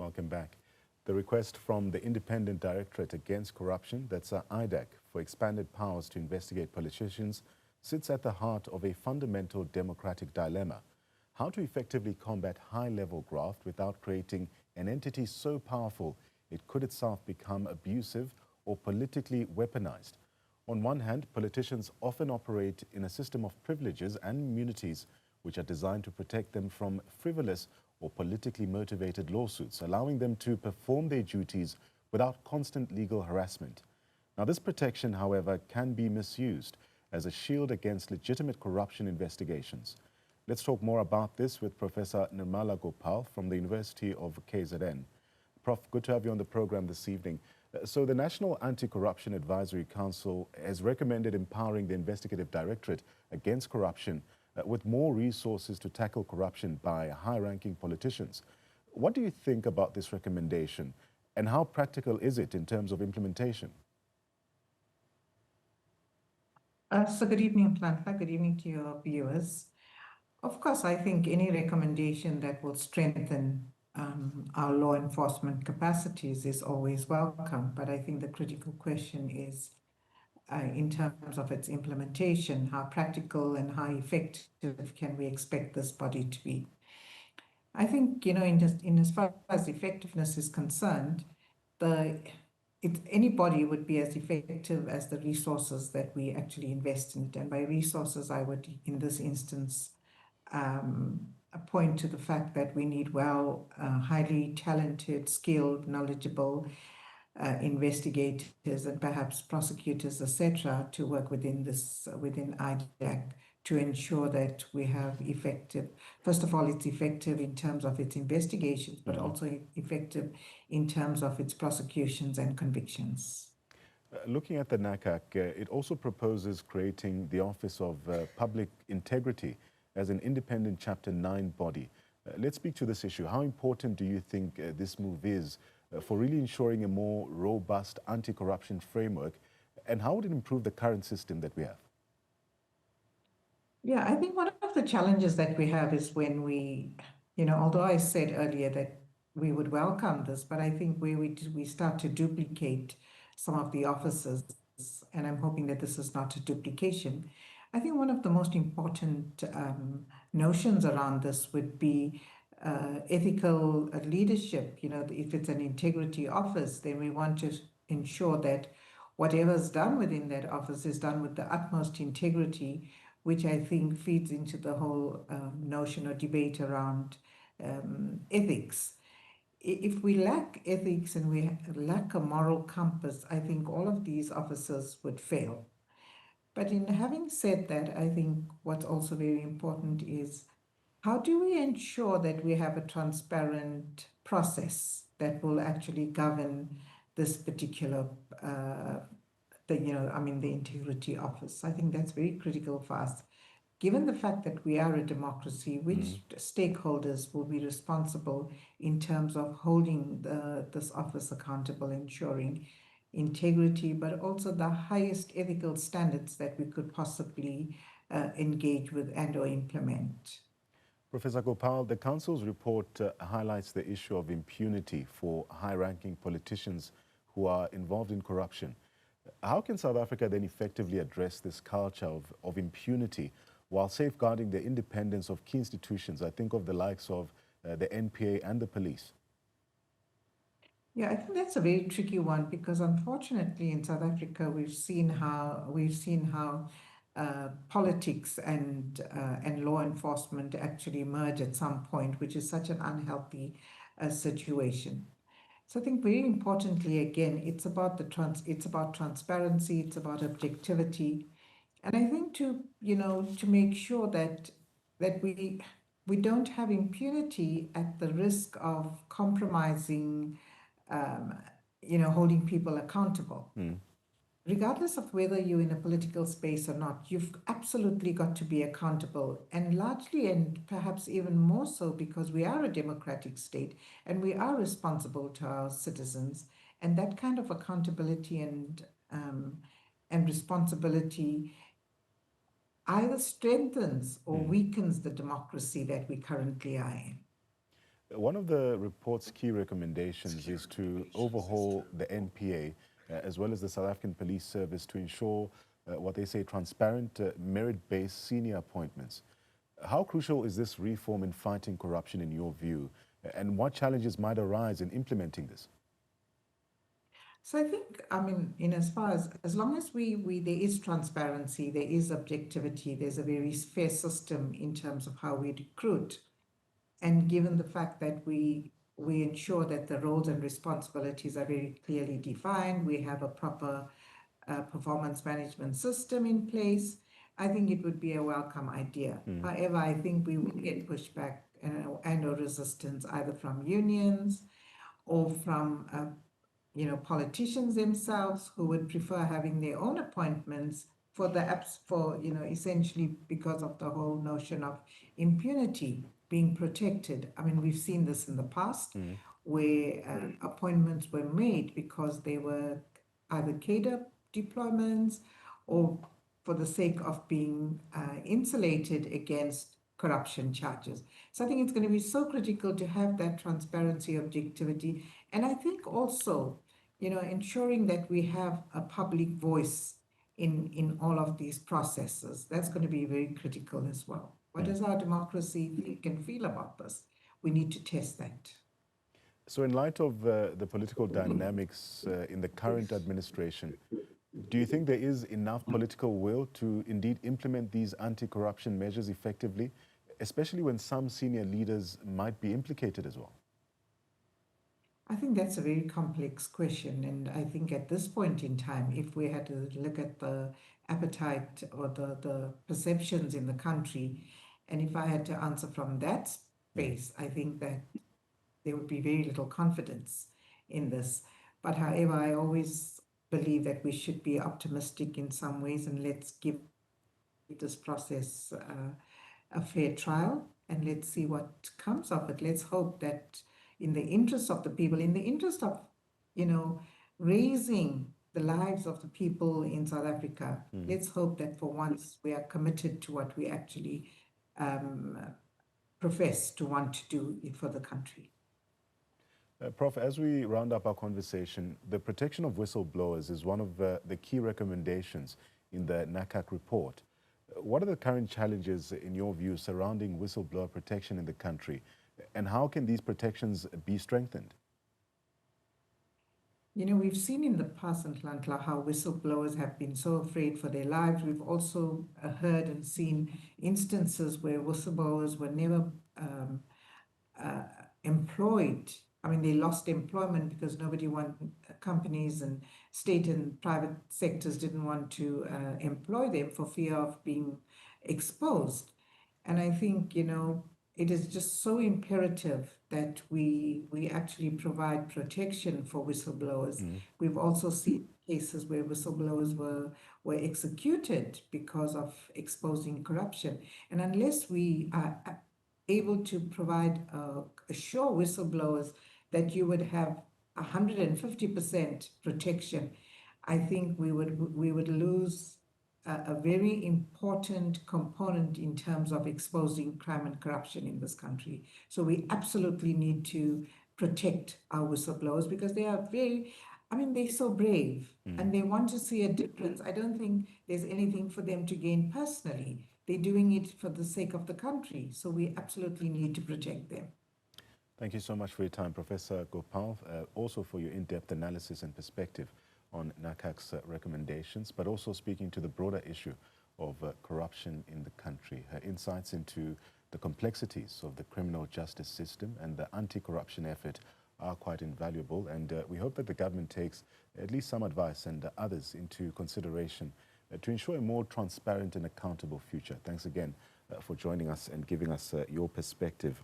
Welcome back. The request from the Independent Directorate Against Corruption, that's IDAC, for expanded powers to investigate politicians sits at the heart of a fundamental democratic dilemma. How to effectively combat high-level graft without creating an entity so powerful it could itself become abusive or politically weaponized. On one hand, politicians often operate in a system of privileges and immunities which are designed to protect them from frivolous or politically motivated lawsuits, allowing them to perform their duties without constant legal harassment. Now, this protection, however, can be misused as a shield against legitimate corruption investigations. Let's talk more about this with Professor Nirmala Gopal from the University of KZN. Prof, good to have you on the program this evening. So the National Anti-Corruption Advisory Council has recommended empowering the Investigative Directorate Against Corruption with more resources to tackle corruption by high-ranking politicians. What do you think about this recommendation, and how practical is it in terms of implementation? So good evening, Plantha. Good evening to your viewers. Of course, I think any recommendation that will strengthen our law enforcement capacities is always welcome, but I think the critical question is in terms of its implementation, how practical and how effective can we expect this body to be? I think, in as far as effectiveness is concerned, any body would be as effective as the resources that we actually invest in it. And by resources, I would, in this instance, point to the fact that we need highly talented, skilled, knowledgeable investigators and perhaps prosecutors, etc., to work within IDAC to ensure that we have first of all, it's effective in terms of its investigations, but also effective in terms of its prosecutions and convictions. Looking at the NACAC, it also proposes creating the Office of Public Integrity as an independent Chapter 9 body. Let's speak to this issue. How important do you think this move is for really ensuring a more robust anti-corruption framework, and how would it improve the current system that we have? Yeah, I think one of the challenges that we have is when although I said earlier that we would welcome this, but I think where we start to duplicate some of the offices, and I'm hoping that this is not a duplication. I think one of the most important notions around this would be ethical leadership. If it's an integrity office, then we want to ensure that whatever is done within that office is done with the utmost integrity, which I think feeds into the whole notion or debate around ethics. If we lack ethics and we lack a moral compass, I think all of these officers would fail. But in having said that, I think what's also very important is how do we ensure that we have a transparent process that will actually govern this particular, the integrity office? I think that's very critical for us. Given the fact that we are a democracy, which stakeholders will be responsible in terms of holding this office accountable, ensuring integrity, but also the highest ethical standards that we could possibly engage with and or implement. Professor Gopal, the Council's report highlights the issue of impunity for high-ranking politicians who are involved in corruption. How can South Africa then effectively address this culture of impunity while safeguarding the independence of key institutions? I think of the likes of the NPA and the police. Yeah, I think that's a very tricky one because unfortunately in South Africa we've seen how politics and law enforcement actually merge at some point, which is such an unhealthy situation. So I think very importantly, again, it's about transparency, it's about objectivity, and I think to make sure that we don't have impunity at the risk of compromising, holding people accountable. Regardless of whether you're in a political space or not, you've absolutely got to be accountable, and largely and perhaps even more so because we are a democratic state and we are responsible to our citizens, and that kind of accountability and responsibility either strengthens or weakens the democracy that we currently are in. One of the report's key recommendations is to overhaul the NPA as well as the South African Police Service to ensure what they say transparent, merit-based senior appointments. How crucial is this reform in fighting corruption in your view? And what challenges might arise in implementing this? So I think, I mean, in as long as there is transparency, there is objectivity, there's a very fair system in terms of how we recruit. And given the fact that we ensure that the roles and responsibilities are very clearly defined, we have a proper performance management system in place, I think it would be a welcome idea. However, I think we will get pushback and or resistance either from unions or from politicians themselves who would prefer having their own appointments for essentially because of the whole notion of impunity being protected. I mean, we've seen this in the past where appointments were made because they were either cadre deployments or for the sake of being insulated against corruption charges. So I think it's going to be so critical to have that transparency, objectivity, and I think also, ensuring that we have a public voice in all of these processes. That's going to be very critical as well. What does our democracy think and feel about this? We need to test that. So in light of the political dynamics in the current administration, do you think there is enough political will to indeed implement these anti-corruption measures effectively, especially when some senior leaders might be implicated as well? I think that's a very complex question. And I think at this point in time, if we had to look at the appetite or the perceptions in the country, and if I had to answer from that space, I think that there would be very little confidence in this. But however, I always believe that we should be optimistic in some ways, and let's give this process a fair trial, and let's see what comes of it. Let's hope that in the interest of the people, in the interest of, raising the lives of the people in South Africa, let's hope that for once we are committed to what we actually profess to want to do for the country. Prof, as we round up our conversation, the protection of whistleblowers is one of the key recommendations in the NACAC report. What are the current challenges, in your view, surrounding whistleblower protection in the country, and how can these protections be strengthened? We've seen in the past, Nhlanhla, how whistleblowers have been so afraid for their lives. We've also heard and seen instances where whistleblowers were never employed. I mean, they lost employment because companies and state and private sectors didn't want to employ them for fear of being exposed. And I think, it is just so imperative that we actually provide protection for whistleblowers. We've also seen cases where whistleblowers were executed because of exposing corruption. And unless we are able to provide assure whistleblowers that you would have 150% protection, I think we would lose a very important component in terms of exposing crime and corruption in this country. So we absolutely need to protect our whistleblowers because they are they're so brave and they want to see a difference. I don't think there's anything for them to gain personally. They're doing it for the sake of the country. So we absolutely need to protect them. Thank you so much for your time, Professor Gopal, also for your in-depth analysis and perspective on NACAC's recommendations, but also speaking to the broader issue of corruption in the country. Her insights into the complexities of the criminal justice system and the anti-corruption effort are quite invaluable, and we hope that the government takes at least some advice and others into consideration to ensure a more transparent and accountable future. Thanks again for joining us and giving us your perspective